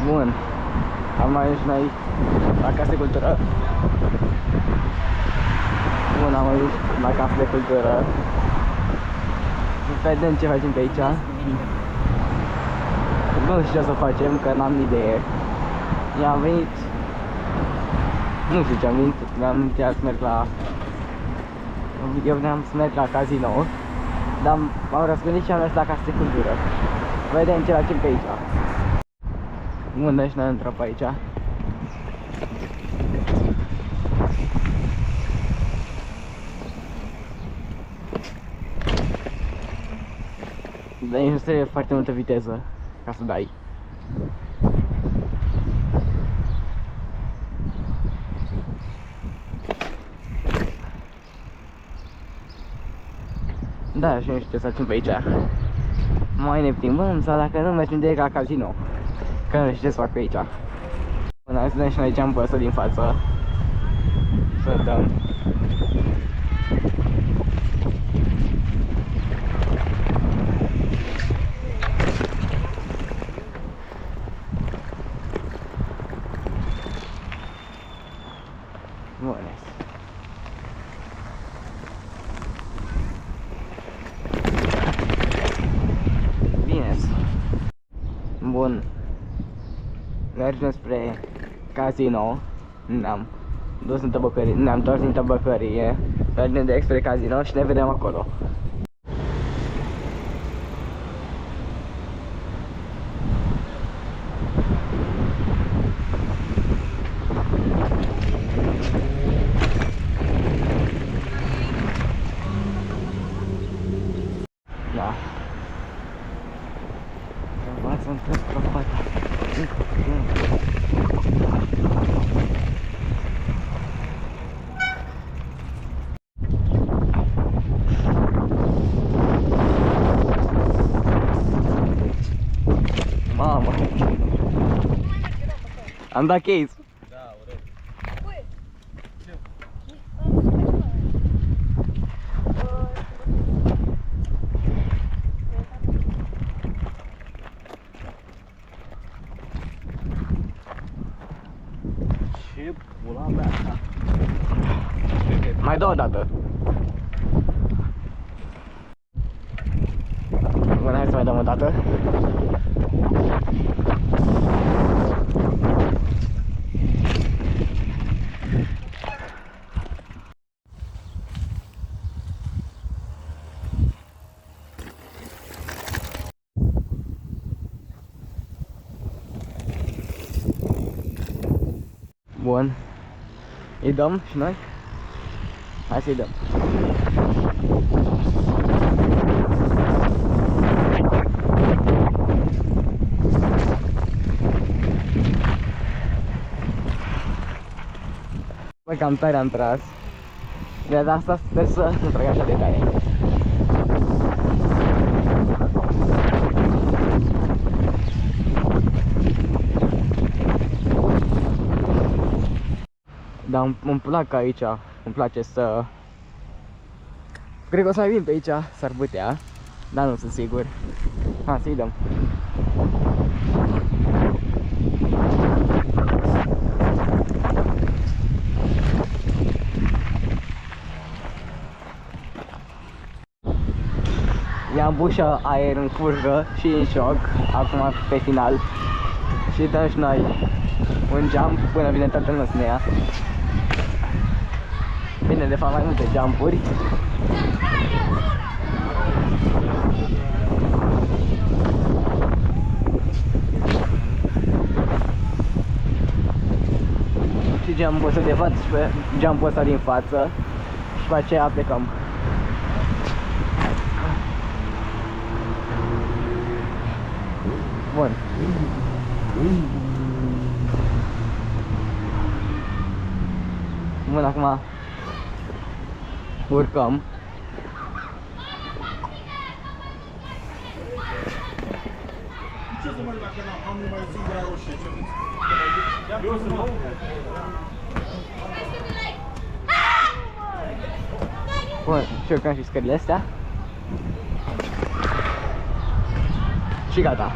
Bun. Am ajuns noi la Casa de Cultură. Bun, am ajuns la Casa de Cultură. Vedem ce facem pe aici. Nu știu ce o să facem, că n-am idee. I-am venit... Nu știu ce am venit, mi-am inițiat să merg la... Eu vreau să merg la casino, dar m-am răzgândit și am mers la Casa de Cultură. Vedem ce facem pe aici. Bun, deci noi intrăm pe aici. Dar nici nu trebuie foarte multă viteză ca să dai. Da, și nu știu ce să facem pe aici. Mai ne plimbăm sau dacă nu mergem direct la casino. Că nu știu ce să fac pe aici. Până hai să dăm și noi geam-ul ăsta din față. Să dăm. Bun. Bine. Bun. Mergem spre casino. Ne-am dus în tăbăcărie, ne-am întors din tăbăcărie. Mergem direct spre casino și ne vedem acolo. Da. Să întreb propata. Mamă. Am dat case. Da, urât. Ce pula mea asta? Mai dă o dată. Bun, hai să mai dăm o dată. Bun. Îi dăm și noi? Hai să-i dăm. Băi, cam tare am tras. De asta sper să nu trag așa de tare. Dar îmi plac aici, îmi place să... Cred că o să mai vin pe aici, s-ar putea, dar nu sunt sigur. Ha, să-i dăm. I-am bușă aer în curvă și în șoc, acum pe final. Și dăm și noi un jump până vine toată lumea să ne ia. Bine, de fapt mai multe jumpuri. Și jumpul ăsta de față și pe jumpul ăsta din față. Și pe aceea plecăm. Bun. Bun, acum urcăm. Ce să mă duc dacă am numai zingra roșie? Eu să mă... Bun, și urcăm și scările astea. Și gata.